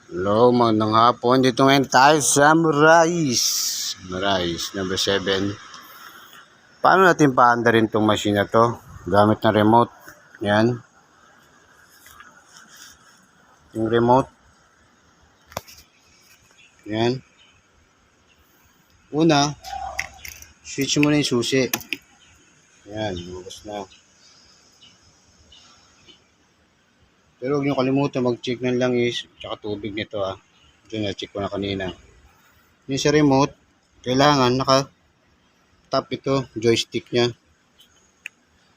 Hello, magandang hapon. Dito ngayon tayo sa Marais number 7. Paano natin paandarin tong machine na to? Gamit ng remote. Yan. Yung remote. Yan. Una, switch mo na yung susi. Yan, lumabas na. Pero huwag nyo kalimutan mag-check ng langis tsaka tubig nito Diyan na-check ko na kanina. Yung sa remote, kailangan naka-tap ito, joystick nya.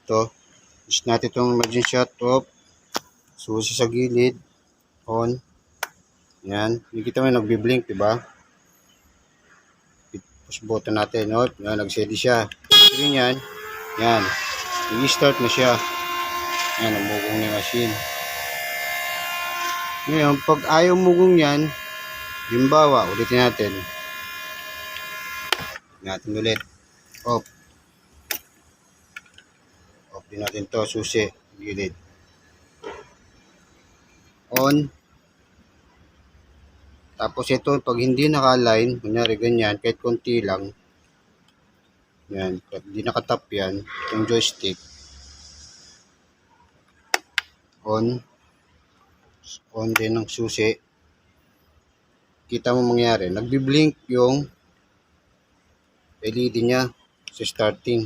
Ito. Gusto natin itong emergency shut off. Susi sa gilid. On. Yan. Nakikita mo yung nagbi-blink, diba? Push button natin. No? Yan, nag-steady siya. Sige yan. Yan. I-start na siya. Yan, namugong na yung machine. Ngayon, pag ayaw mugong yan, limbawa, ulitin natin. Natin ulit. Off. Off din natin to, susi. Gilid. On. Tapos ito, pag hindi naka-align, kunyari ganyan, kahit konti lang, yan, pag hindi nakatap yan, itong joystick, on din ng susi, kita mo mangyari, nagbi-blink yung LED nya sa starting,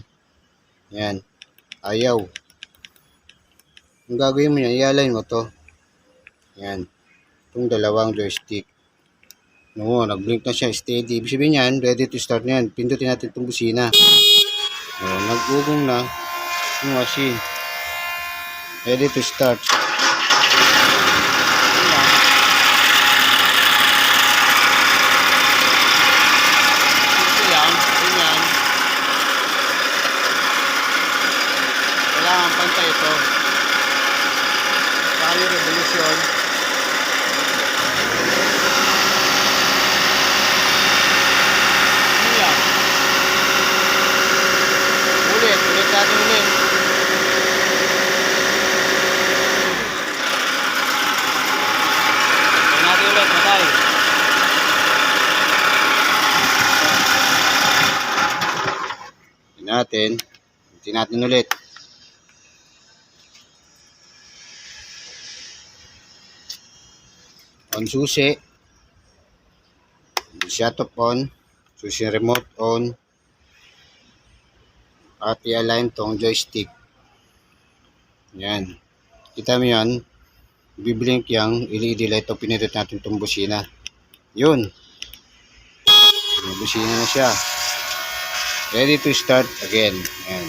yan, ayaw. Ang gagawin mo yan, i-align mo to, yan, itong dalawang joystick. No, nag-blink na siya, steady. Ibig sabihin yan, ready to start na yan. Pindutin natin itong busina. Nag-ugong na yung machine. Ready to start. Ito lang, ganyan. Kailangan pantay ito. Saka yung revolution. Ulit natin ulit. Ulit natin ulit, matay. Ulit natin ulit. On susi. Shut off on. Susi remote on. At i-align tong joystick. Yan. Kita mo yan. Biblink yung LED light o pinindot natin itong busina. Yun. Busina na siya. Ready to start again. Yan.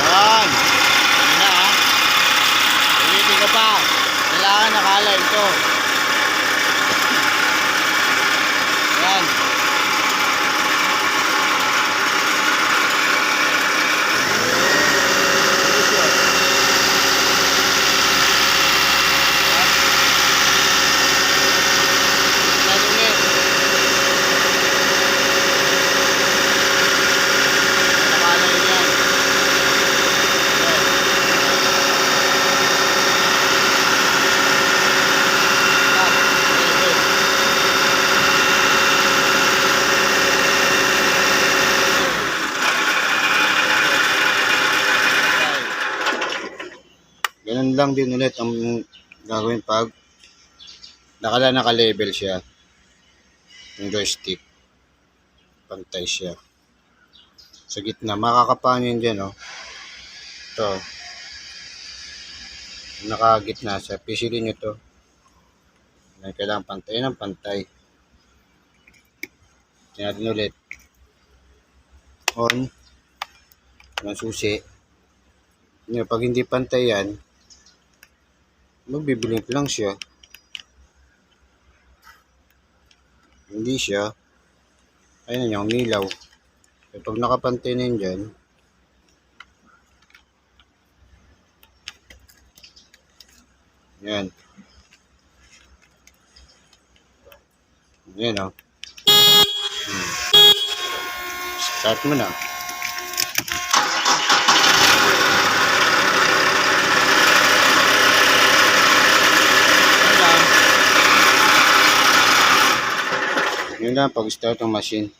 Yan. Yan na ulitin ka pa. Kailangan naka-align ito. Yan. Ganun lang din ulit ang gagawin pag naka-level siya. Yung joystick. Pantay siya. Sa gitna. Makakapanin dyan, Ito. Nakagitna siya. Pisilin nyo to. Kailangan pantay ng pantay. Tingnan din ulit. On. Ang susi. Pag hindi pantay yan, magbiblink lang siya. Hindi siya. Ayun yung nilaw. So, pag nakapantay na yun dyan, yan. Yan Start mo na. Yun lang pag-start ng machine.